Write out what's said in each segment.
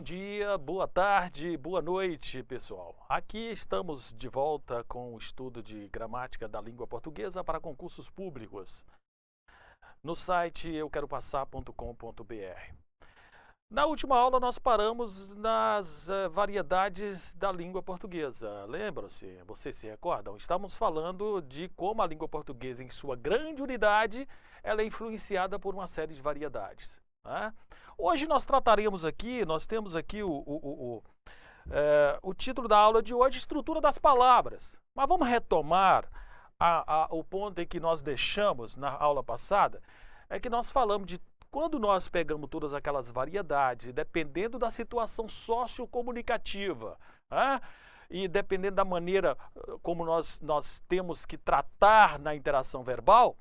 Bom dia, boa tarde, boa noite, pessoal. Aqui estamos de volta com o estudo de gramática da língua portuguesa para concursos públicos no site euqueropassar.com.br. Na última aula nós paramos nas variedades da língua portuguesa. Lembram-se? Vocês se recordam? Estamos falando de como a língua portuguesa, em sua grande unidade, ela é influenciada por uma série de variedades, né? Hoje nós trataremos aqui, nós temos aqui o título da aula de hoje, estrutura das palavras. Mas vamos retomar o ponto em que nós deixamos na aula passada, é que nós falamos de quando nós pegamos todas aquelas variedades, dependendo da situação sociocomunicativa, né? E dependendo da maneira como nós temos que tratar na interação verbal,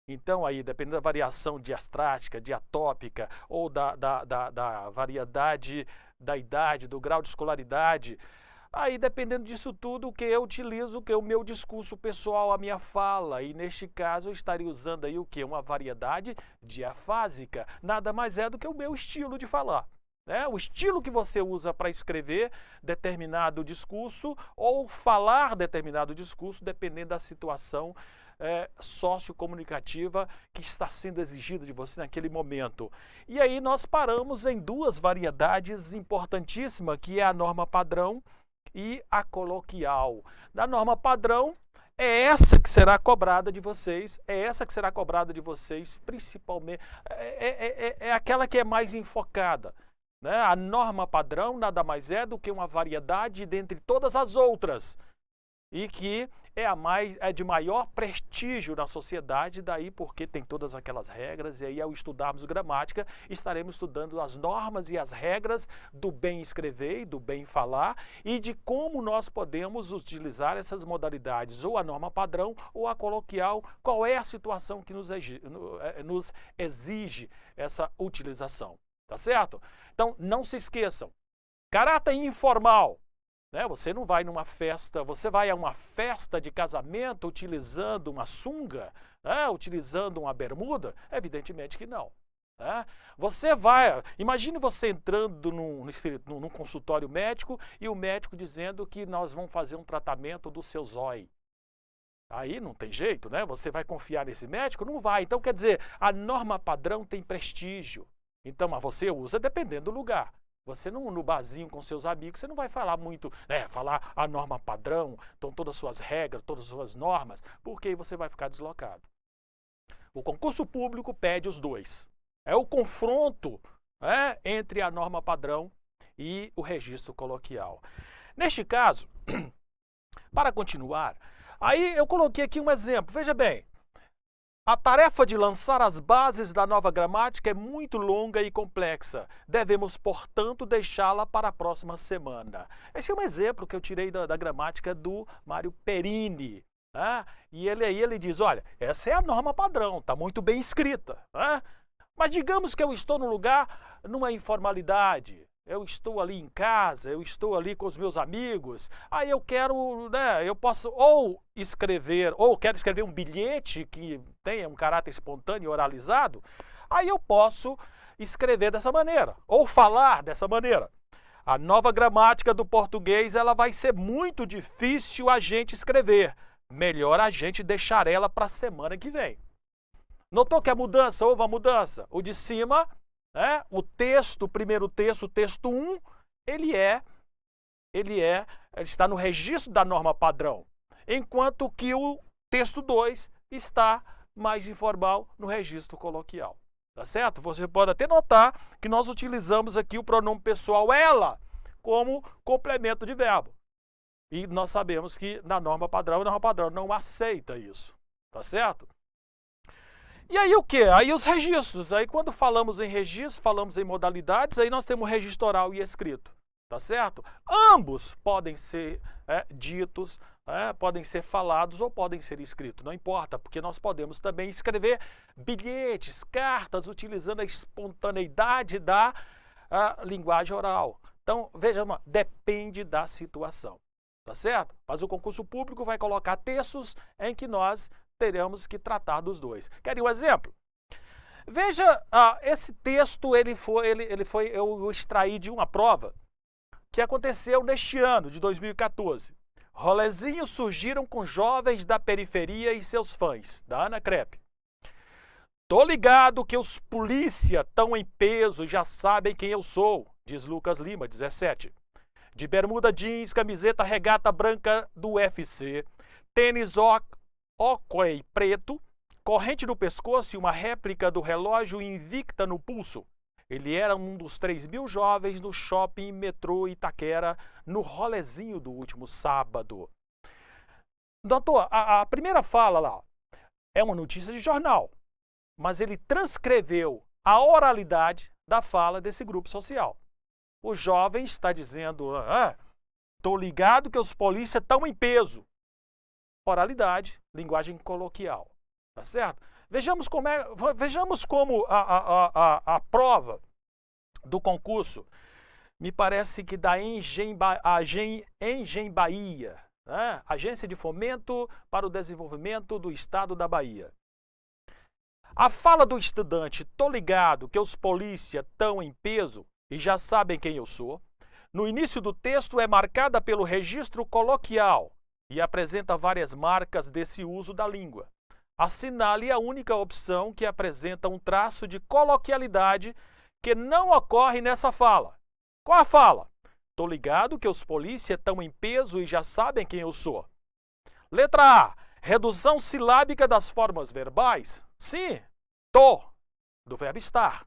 então, aí, dependendo da variação diastrática, diatópica, ou da variedade da idade, do grau de escolaridade, aí, dependendo disso tudo, o que eu utilizo, o meu discurso pessoal, a minha fala, e neste caso eu estaria usando aí o que? Uma variedade diafásica, nada mais é do que o meu estilo de falar, né? O estilo que você usa para escrever determinado discurso ou falar determinado discurso, dependendo da situação sociocomunicativa que está sendo exigida de você naquele momento. E aí nós paramos em duas variedades importantíssimas, que é a norma padrão e a coloquial. Na norma padrão, é essa que será cobrada de vocês, principalmente, é aquela que é mais enfocada, né? A norma padrão nada mais é do que uma variedade dentre todas as outras, e que é de maior prestígio na sociedade, daí porque tem todas aquelas regras, e aí ao estudarmos gramática, estaremos estudando as normas e as regras do bem escrever e do bem falar, e de como nós podemos utilizar essas modalidades, ou a norma padrão, ou a coloquial, qual é a situação que nos exige essa utilização, tá certo? Então, não se esqueçam, caráter informal. Você não vai numa festa, você vai a uma festa de casamento utilizando uma sunga, né? Utilizando uma bermuda? Evidentemente que não, né? Você vai, imagine você entrando num consultório médico e o médico dizendo que nós vamos fazer um tratamento do seu zóio. Aí não tem jeito, né? Você vai confiar nesse médico? Não vai. Então, quer dizer, a norma padrão tem prestígio. Então, mas você usa dependendo do lugar. Você não, no barzinho com seus amigos, você não vai falar muito, falar a norma padrão, então todas as suas regras, todas as suas normas, porque aí você vai ficar deslocado. O concurso público pede os dois. É o confronto entre a norma padrão e o registro coloquial. Neste caso, para continuar, aí eu coloquei aqui um exemplo. Veja bem, a tarefa de lançar as bases da nova gramática é muito longa e complexa. Devemos, portanto, deixá-la para a próxima semana. Esse é um exemplo que eu tirei da gramática do Mário Perini, né? E ele diz, olha, essa é a norma padrão, está muito bem escrita, né? Mas digamos que eu estou num lugar, numa informalidade. Eu estou ali em casa, eu estou ali com os meus amigos, aí eu quero, eu posso ou quero escrever um bilhete que tenha um caráter espontâneo e oralizado, aí eu posso escrever dessa maneira, ou falar dessa maneira. A nova gramática do português, ela vai ser muito difícil a gente escrever. Melhor a gente deixar ela para a semana que vem. Notou que houve a mudança? O de cima, o primeiro texto, o texto 1, ele está no registro da norma padrão, enquanto que o texto 2 está mais informal no registro coloquial, tá certo? Você pode até notar que nós utilizamos aqui o pronome pessoal ela como complemento de verbo. E nós sabemos que na norma padrão, a norma padrão não aceita isso, tá certo? E aí o que? Aí os registros. Aí quando falamos em registro, falamos em modalidades, aí nós temos registro oral e escrito, tá certo? Ambos podem ser ditos, podem ser falados ou podem ser escritos, não importa, porque nós podemos também escrever bilhetes, cartas, utilizando a espontaneidade da linguagem oral. Então, veja, depende da situação, tá certo? Mas o concurso público vai colocar textos em que nós teremos que tratar dos dois. Querem um exemplo? Veja, esse texto eu extraí de uma prova que aconteceu neste ano de 2014. Rolezinhos surgiram com jovens da periferia e seus fãs, da Ana Crepe. Tô ligado que os polícia tão em peso e já sabem quem eu sou, diz Lucas Lima, 17. De bermuda jeans, camiseta regata branca do UFC, tênis Oakley preto, corrente no pescoço e uma réplica do relógio Invicta no pulso. Ele era um dos 3.000 jovens no shopping metrô Itaquera, no rolezinho do último sábado. Doutor, a primeira fala lá é uma notícia de jornal, mas ele transcreveu a oralidade da fala desse grupo social. O jovem está dizendo, tô ligado que os polícias estão em peso. Oralidade, linguagem coloquial, tá certo? Vejamos como a prova do concurso, me parece que da Engen Bahia, né? Agência de Fomento para o Desenvolvimento do Estado da Bahia. A fala do estudante, tô ligado que os polícias estão em peso e já sabem quem eu sou, no início do texto é marcada pelo registro coloquial e apresenta várias marcas desse uso da língua. Assinale a única opção que apresenta um traço de coloquialidade que não ocorre nessa fala. Qual a fala? Tô ligado que os polícias estão em peso e já sabem quem eu sou. Letra A. Redução silábica das formas verbais. Sim, tô, do verbo estar.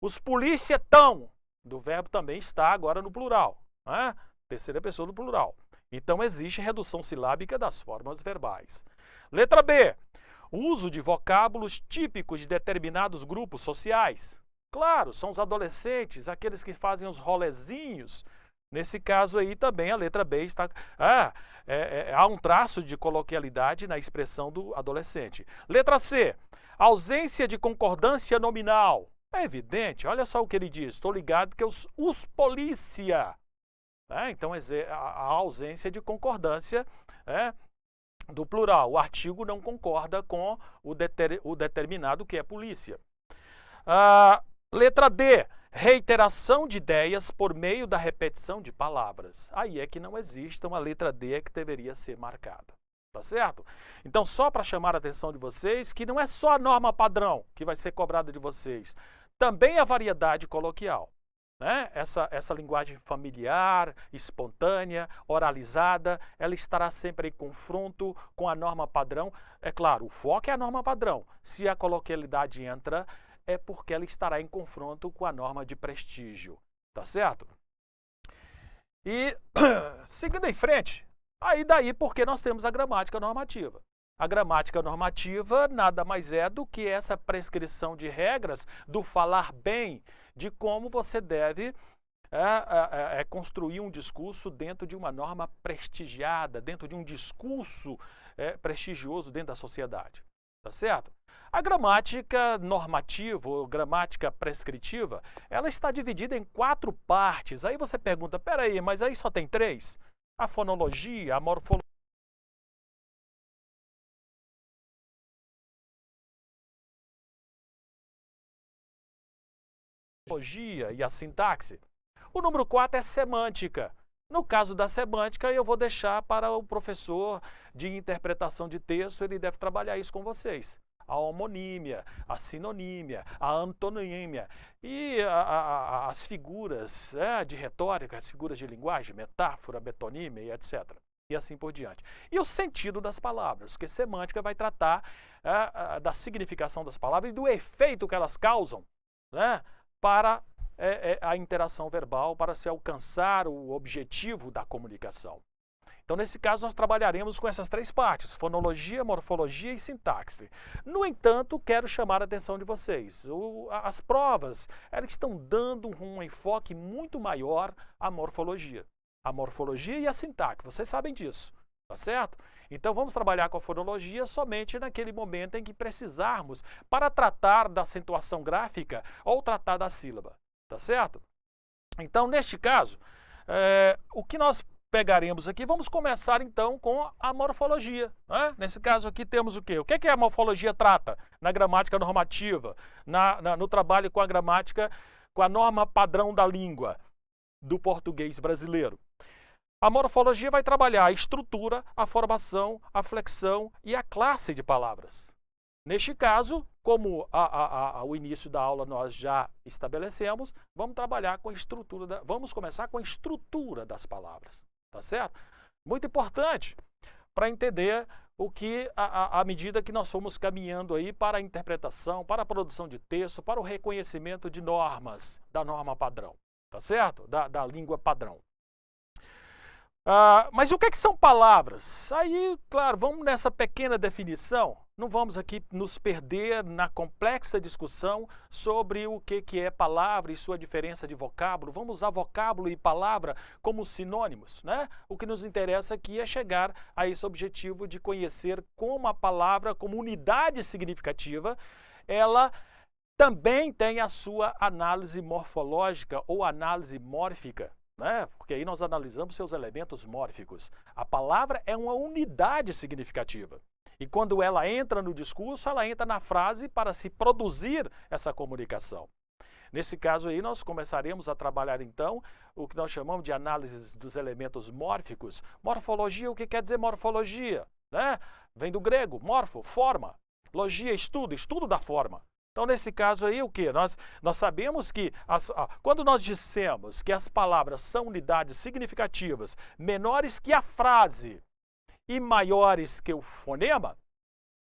Os polícia tão, do verbo também está agora no plural. Né? Terceira pessoa do plural. Então existe redução silábica das formas verbais. Letra B. Uso de vocábulos típicos de determinados grupos sociais. Claro, são os adolescentes, aqueles que fazem os rolezinhos. Nesse caso aí também a letra B está... há um traço de coloquialidade na expressão do adolescente. Letra C. Ausência de concordância nominal. É evidente, olha só o que ele diz. Estou ligado que os polícia. Então a ausência de concordância do plural. O artigo não concorda com o determinado que é polícia. Letra D. Reiteração de ideias por meio da repetição de palavras. Aí é que não existe uma letra D que deveria ser marcada. Tá certo? Então, só para chamar a atenção de vocês, que não é só a norma padrão que vai ser cobrada de vocês. Também a variedade coloquial. Né? Essa linguagem familiar, espontânea, oralizada, ela estará sempre em confronto com a norma padrão. É claro, o foco é a norma padrão. Se a coloquialidade entra, é porque ela estará em confronto com a norma de prestígio. Tá certo? E, seguindo em frente, daí porque nós temos a gramática normativa. A gramática normativa nada mais é do que essa prescrição de regras do falar bem, de como você deve construir um discurso dentro de uma norma prestigiada, dentro de um discurso prestigioso dentro da sociedade. Tá certo? A gramática normativa ou gramática prescritiva, ela está dividida em 4 partes. Aí você pergunta, peraí, mas aí só tem 3? A fonologia, a morfologia, e a sintaxe. O número 4 é semântica. No caso da semântica, eu vou deixar para o professor de interpretação de texto, ele deve trabalhar isso com vocês. A homonímia, a sinonímia, a antonímia e as figuras de retórica, as figuras de linguagem, metáfora, metonímia e etc. E assim por diante. E o sentido das palavras, porque semântica vai tratar da significação das palavras e do efeito que elas causam, né, para a interação verbal, para se alcançar o objetivo da comunicação. Então, nesse caso, nós trabalharemos com essas 3 partes, fonologia, morfologia e sintaxe. No entanto, quero chamar a atenção de vocês. As provas, elas estão dando um enfoque muito maior à morfologia. A morfologia e a sintaxe, vocês sabem disso, tá certo? Então, vamos trabalhar com a fonologia somente naquele momento em que precisarmos para tratar da acentuação gráfica ou tratar da sílaba, tá certo? Então, neste caso, o que nós pegaremos aqui, vamos começar então com a morfologia. Né? Nesse caso aqui temos o quê? O que é que a morfologia trata na gramática normativa, no trabalho com a gramática, com a norma padrão da língua do português brasileiro? A morfologia vai trabalhar a estrutura, a formação, a flexão e a classe de palavras. Neste caso, como o início da aula nós já estabelecemos, vamos trabalhar com a estrutura, vamos começar com a estrutura das palavras, tá certo? Muito importante para entender o que, à medida que nós fomos caminhando aí para a interpretação, para a produção de texto, para o reconhecimento de normas, da norma padrão, tá certo? Da língua padrão. Mas o que são palavras? Aí, claro, vamos nessa pequena definição. Não vamos aqui nos perder na complexa discussão sobre o que é palavra e sua diferença de vocábulo. Vamos usar vocábulo e palavra como sinônimos, né? O que nos interessa aqui é chegar a esse objetivo de conhecer como a palavra, como unidade significativa, ela também tem a sua análise morfológica ou análise mórfica. Né? Porque aí nós analisamos seus elementos mórficos. A palavra é uma unidade significativa. E quando ela entra no discurso, ela entra na frase para se produzir essa comunicação. Nesse caso aí, nós começaremos a trabalhar, então, o que nós chamamos de análise dos elementos mórficos. Morfologia, o que quer dizer morfologia? Né? Vem do grego, morfo, forma. Logia, estudo da forma. Então, nesse caso aí, o que? Nós sabemos que, quando nós dissemos que as palavras são unidades significativas menores que a frase e maiores que o fonema,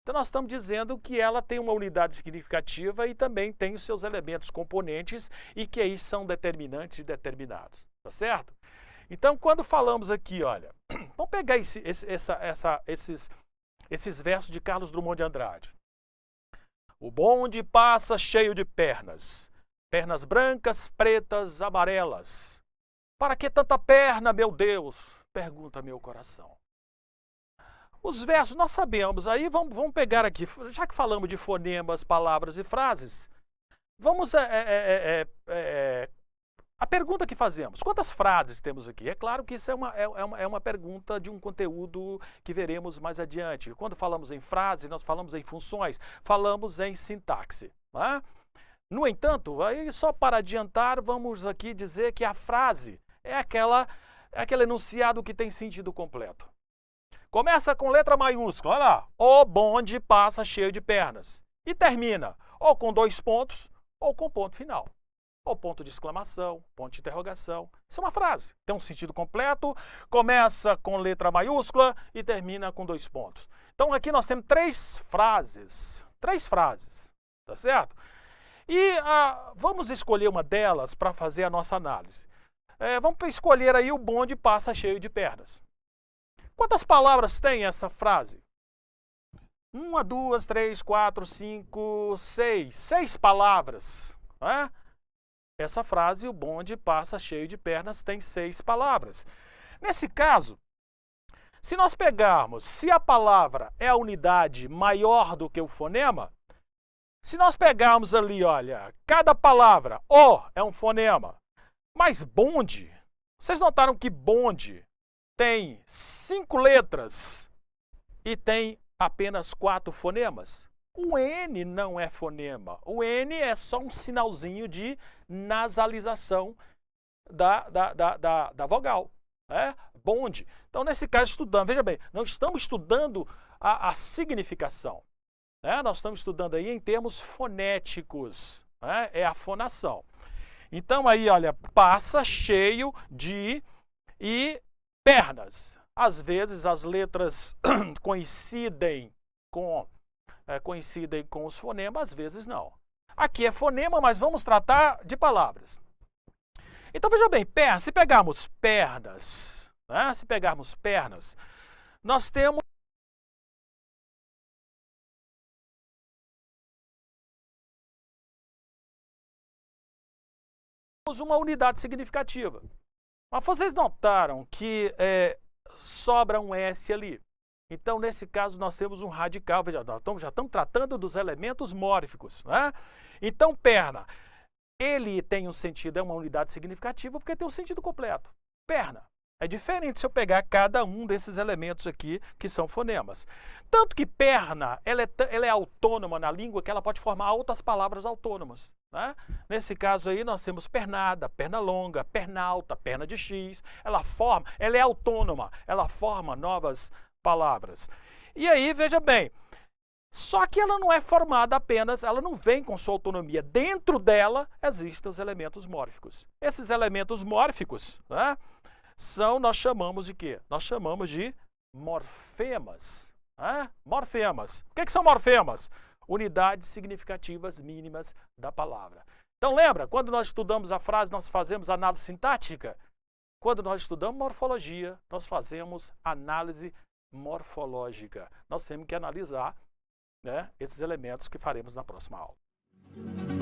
então nós estamos dizendo que ela tem uma unidade significativa e também tem os seus elementos componentes e que aí são determinantes e determinados, tá certo? Então, quando falamos aqui, olha, vamos pegar esses versos de Carlos Drummond de Andrade. O bonde passa cheio de pernas, pernas brancas, pretas, amarelas. Para que tanta perna, meu Deus? Pergunta meu coração. Os versos nós sabemos, aí vamos pegar aqui, já que falamos de fonemas, palavras e frases, vamos a pergunta que fazemos, quantas frases temos aqui? É claro que isso é uma pergunta de um conteúdo que veremos mais adiante. Quando falamos em frase, nós falamos em funções, falamos em sintaxe. Né? No entanto, aí só para adiantar, vamos aqui dizer que a frase é aquele enunciado que tem sentido completo. Começa com letra maiúscula, olha lá, o bonde passa cheio de pernas. E termina ou com 2 pontos ou com ponto final. Ou ponto de exclamação, ponto de interrogação. Isso é uma frase, tem um sentido completo, começa com letra maiúscula e termina com 2 pontos. Então aqui nós temos 3 frases, tá certo? E vamos escolher uma delas para fazer a nossa análise. Vamos escolher aí o bonde passa cheio de pernas. Quantas palavras tem essa frase? 1, 2, 3, 4, 5, 6. 6 palavras, né? Essa frase, o bonde passa cheio de pernas, tem 6 palavras. Nesse caso, se nós pegarmos, se a palavra é a unidade maior do que o fonema, se nós pegarmos ali, olha, cada palavra, o é um fonema, mas bonde, vocês notaram que bonde tem 5 letras e tem apenas 4 fonemas? O N não é fonema. O N é só um sinalzinho de nasalização da vogal. Né? Bonde. Então, nesse caso, estudando. Veja bem, não estamos estudando a significação. Né? Nós estamos estudando aí em termos fonéticos. Né? É a fonação. Então, aí, olha, passa cheio de e pernas. Às vezes, as letras coincidem com os fonemas, às vezes não. Aqui é fonema, mas vamos tratar de palavras. Então, veja bem, se pegarmos pernas, né? Se pegarmos pernas, nós temos uma unidade significativa. Mas vocês notaram que sobra um S ali. Então, nesse caso, nós temos um radical. Veja, nós já estamos tratando dos elementos mórficos. Né? Então, perna, ele tem um sentido, é uma unidade significativa, porque tem um sentido completo. Perna. É diferente se eu pegar cada um desses elementos aqui, que são fonemas. Tanto que perna, ela é autônoma na língua, que ela pode formar outras palavras autônomas. Né? Nesse caso aí, nós temos pernada, perna longa, perna alta, perna de X. Ela é autônoma, ela forma novas palavras. E aí, veja bem, só que ela não é formada apenas, ela não vem com sua autonomia. Dentro dela existem os elementos mórficos. Esses elementos mórficos, né, nós chamamos de quê? Nós chamamos de morfemas. Né? Morfemas. O que são morfemas? Unidades significativas mínimas da palavra. Então lembra, quando nós estudamos a frase, nós fazemos análise sintática? Quando nós estudamos morfologia, nós fazemos análise morfológica. Nós temos que analisar, né, esses elementos que faremos na próxima aula.